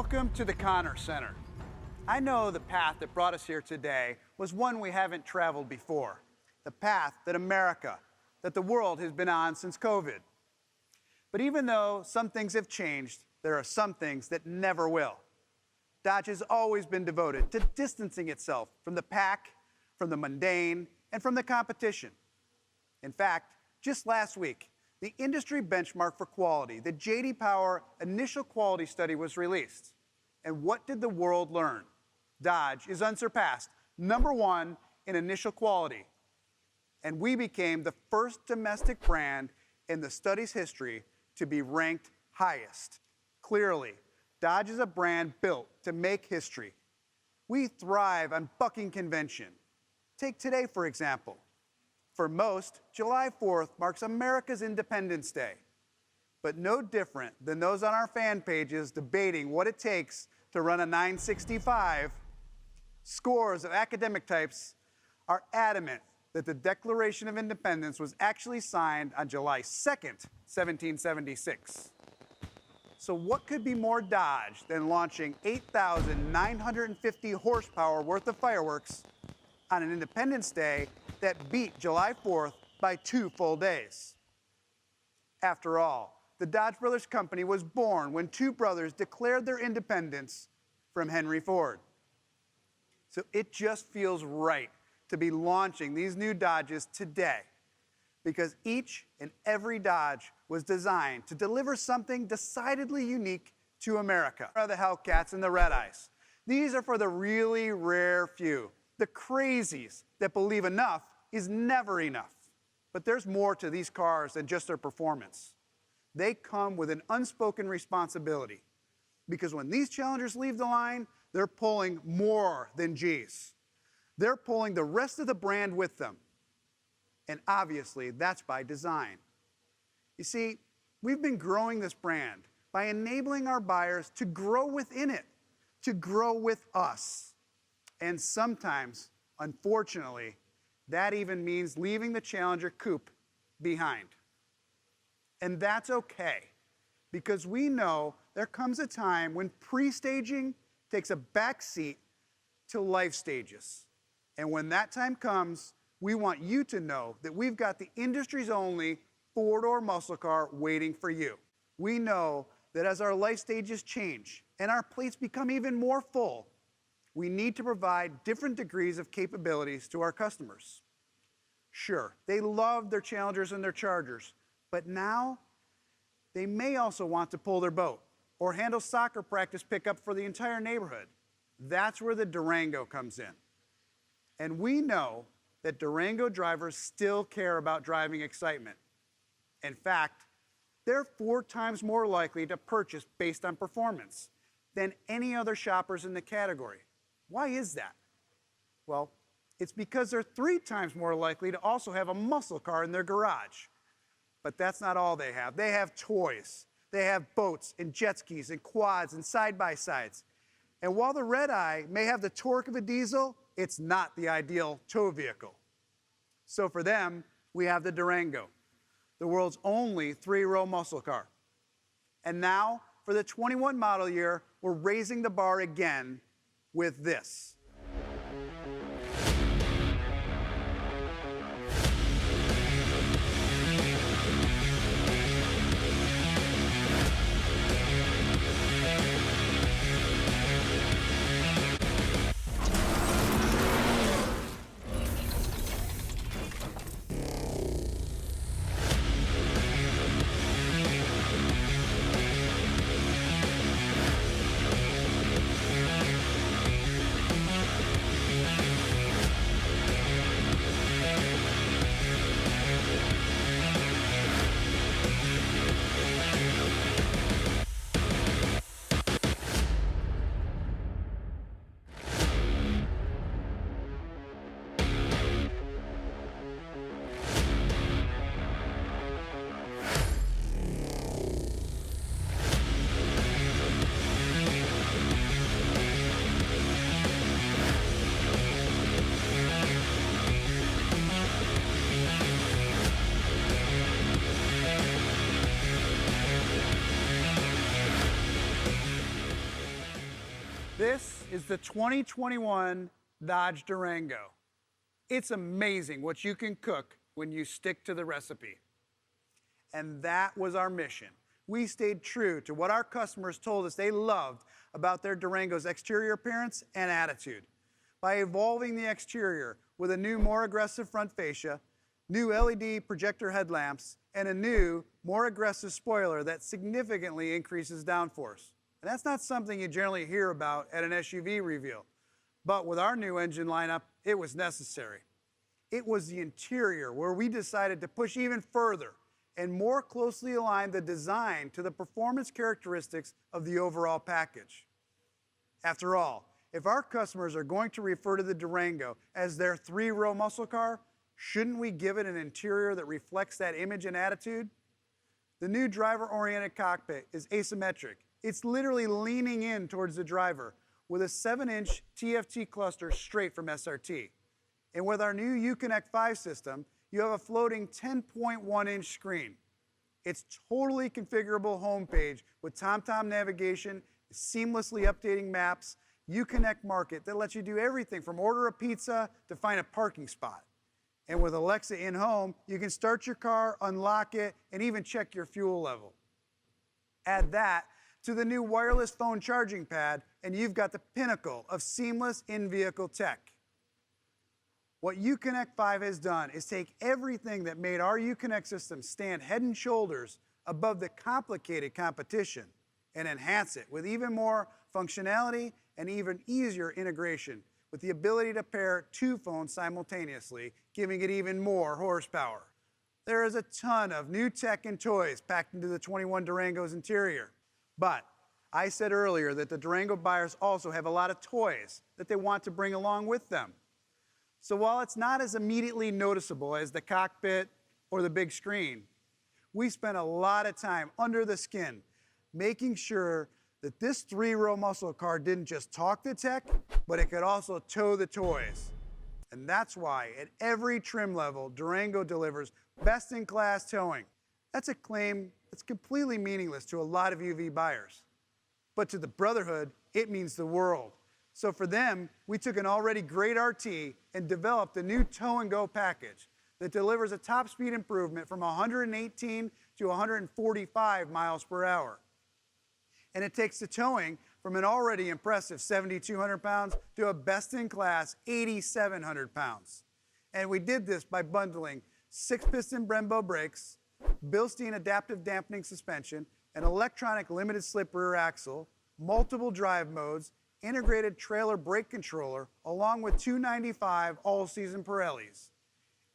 Welcome to the Connor Center. I know the path that brought us here today was one we haven't traveled before. The path that America, that the world has been on since COVID. But even though some things have changed, there are some things that never will. Dodge has always been devoted to distancing itself from the pack, from the mundane, and from the competition. In fact, just last week, the industry benchmark for quality, the J.D. Power Initial Quality Study, was released. And what did the world learn? Dodge is unsurpassed, #1 in initial quality. And we became the first domestic brand in the study's history to be ranked highest. Clearly, Dodge is a brand built to make history. We thrive on bucking convention. Take today, for example. For most, July 4th marks America's Independence Day. But no different than those on our fan pages debating what it takes to run a 965, scores of academic types are adamant that the Declaration of Independence was actually signed on July 2nd, 1776. So what could be more Dodge than launching 8,950 horsepower worth of fireworks on an Independence Day that beat July 4th by 2 full days? After all, the Dodge Brothers Company was born when 2 brothers declared their independence from Henry Ford. So it just feels right to be launching these new Dodges today, because each and every Dodge was designed to deliver something decidedly unique to America. Are the Hellcats and the Red Eyes. These are for the really rare few, the crazies that believe enough is never enough. But there's more to these cars than just their performance. They come with an unspoken responsibility, because when these challengers leave the line, they're pulling more than G's. They're pulling the rest of the brand with them. And obviously, that's by design. You see, we've been growing this brand by enabling our buyers to grow within it, to grow with us. And sometimes, unfortunately, that even means leaving the Challenger coupe behind. And that's okay, because we know there comes a time when pre-staging takes a back seat to life stages. And when that time comes, we want you to know that we've got the industry's only 4-door muscle car waiting for you. We know that as our life stages change and our plates become even more full, we need to provide different degrees of capabilities to our customers. Sure, they love their Challengers and their Chargers, but now they may also want to pull their boat or handle soccer practice pickup for the entire neighborhood. That's where the Durango comes in. And we know that Durango drivers still care about driving excitement. In fact, they're 4 times more likely to purchase based on performance than any other shoppers in the category. Why is that? Well, it's because they're 3 times more likely to also have a muscle car in their garage. But that's not all they have. They have toys. They have boats and jet skis and quads and side-by-sides. And while the Red Eye may have the torque of a diesel, it's not the ideal tow vehicle. So for them, we have the Durango, the world's only 3-row muscle car. And now, for the 21 model year, we're raising the bar again with this. This is the 2021 Dodge Durango. It's amazing what you can cook when you stick to the recipe. And that was our mission. We stayed true to what our customers told us they loved about their Durango's exterior appearance and attitude. By evolving the exterior with a new, more aggressive front fascia, new LED projector headlamps, and a new, more aggressive spoiler that significantly increases downforce. And that's not something you generally hear about at an SUV reveal. But with our new engine lineup, it was necessary. It was the interior where we decided to push even further and more closely align the design to the performance characteristics of the overall package. After all, if our customers are going to refer to the Durango as their three-row muscle car, shouldn't we give it an interior that reflects that image and attitude? The new driver-oriented cockpit is asymmetric. It's literally leaning in towards the driver with a 7-inch TFT cluster straight from SRT. And with our new ICONC'S 5 system, you have a floating 10.1-inch screen. It's totally configurable homepage with TomTom navigation, seamlessly updating maps, ICONC'S Market that lets you do everything from order a pizza to find a parking spot. And with Alexa in-home, you can start your car, unlock it, and even check your fuel level. Add that to the new wireless phone charging pad, and you've got the pinnacle of seamless in-vehicle tech. What ICONC'S 5 has done is take everything that made our ICONC'S system stand head and shoulders above the complicated competition and enhance it with even more functionality and even easier integration with the ability to pair two phones simultaneously, giving it even more horsepower. There is a ton of new tech and toys packed into the 21 Durango's interior. But I said earlier that the Durango buyers also have a lot of toys that they want to bring along with them. So while it's not as immediately noticeable as the cockpit or the big screen, we spent a lot of time under the skin making sure that this three-row muscle car didn't just talk the tech, but it could also tow the toys. And that's why at every trim level, Durango delivers best-in-class towing. That's a claim that's completely meaningless to a lot of UV buyers. But to the Brotherhood, it means the world. So for them, we took an already great RT and developed a new tow and go package that delivers a top speed improvement from 118 to 145 miles per hour. And it takes the towing from an already impressive 7,200 pounds to a best-in-class 8,700 pounds. And we did this by bundling 6-piston Brembo brakes, Bilstein adaptive dampening suspension, an electronic limited slip rear axle, multiple drive modes, integrated trailer brake controller, along with 295 all-season Pirellis,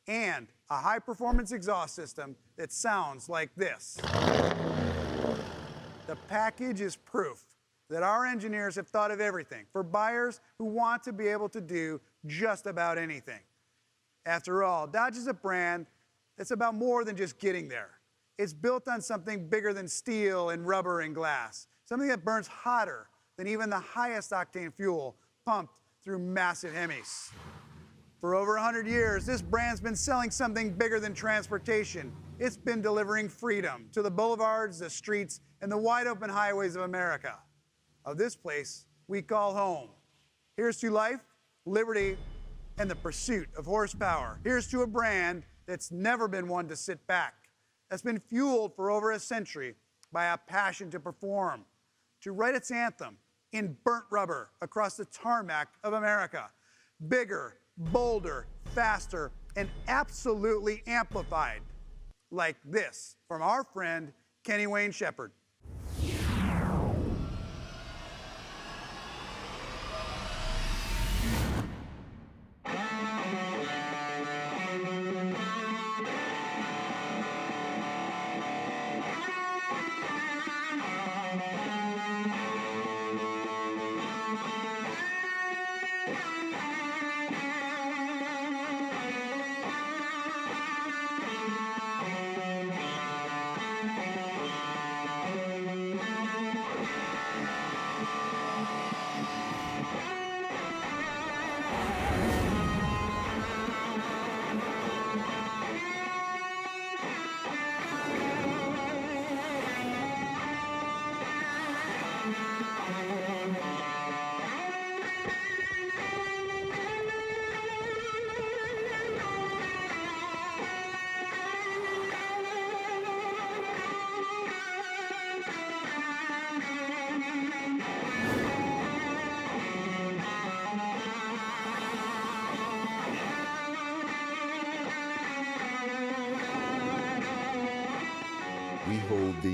and a high-performance exhaust system that sounds like this. The package is proof that our engineers have thought of everything for buyers who want to be able to do just about anything. After all, Dodge is a brand that's about more than just getting there. It's built on something bigger than steel and rubber and glass, something that burns hotter than even the highest octane fuel pumped through massive Hemis. For over 100 years, this brand's been selling something bigger than transportation. It's been delivering freedom to the boulevards, the streets, and the wide open highways of America. Of this place we call home. Here's to life, liberty, and the pursuit of horsepower. Here's to a brand that's never been one to sit back, that's been fueled for over a century by a passion to perform, to write its anthem in burnt rubber across the tarmac of America. Bigger, bolder, faster, and absolutely amplified. Like this from our friend, Kenny Wayne Shepherd.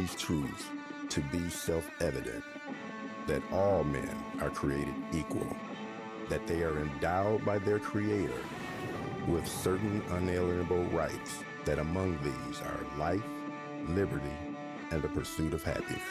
these truths to be self-evident, that all men are created equal, that they are endowed by their Creator with certain unalienable rights, that among these are life, liberty, and the pursuit of happiness.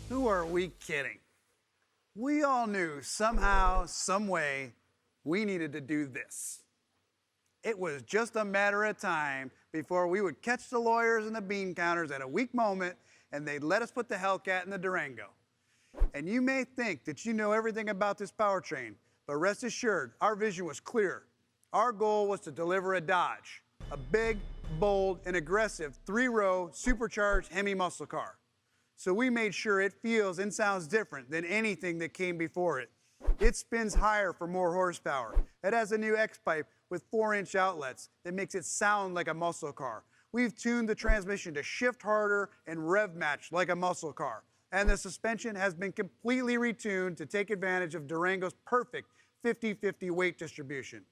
Who are we kidding? We all knew somehow, some way, we needed to do this. It was just a matter of time before we would catch the lawyers and the bean counters at a weak moment and they'd let us put the Hellcat in the Durango. And you may think that you know everything about this powertrain, but rest assured, our vision was clear. Our goal was to deliver a Dodge, a big, bold, and aggressive 3-row supercharged Hemi muscle car. So we made sure it feels and sounds different than anything that came before it. It spins higher for more horsepower. It has a new X-pipe with 4-inch outlets that makes it sound like a muscle car. We've tuned the transmission to shift harder and rev match like a muscle car. And the suspension has been completely retuned to take advantage of Durango's perfect 50-50 weight distribution.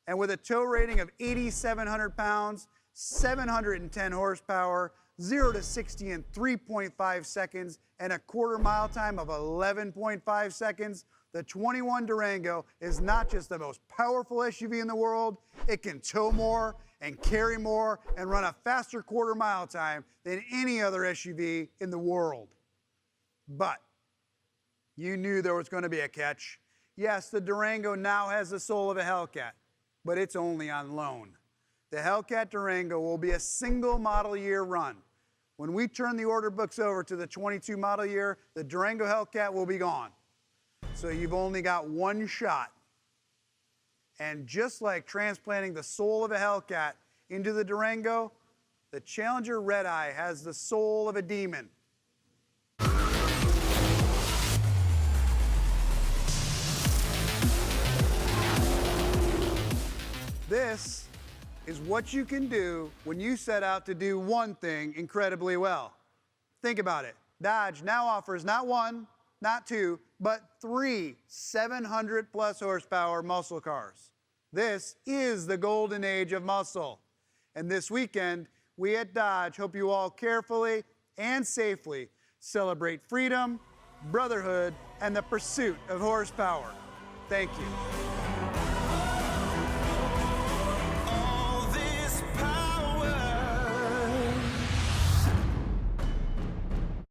And with a tow rating of 8,700 pounds, 710 horsepower, 0 to 60 in 3.5 seconds, and a quarter-mile time of 11.5 seconds, the 21 Durango is not just the most powerful SUV in the world, it can tow more and carry more and run a faster quarter-mile time than any other SUV in the world. But you knew there was going to be a catch. Yes, the Durango now has the soul of a Hellcat, but it's only on loan. The Hellcat Durango will be a single model year run. When we turn the order books over to the 22 model year, the Durango Hellcat will be gone. So you've only got one shot. And just like transplanting the soul of a Hellcat into the Durango, the Challenger Redeye has the soul of a demon. This is what you can do when you set out to do one thing incredibly well. Think about it. Dodge now offers not one, not two, but 3 700-plus horsepower muscle cars. This is the golden age of muscle. And this weekend, we at Dodge hope you all carefully and safely celebrate freedom, brotherhood, and the pursuit of horsepower. Thank you.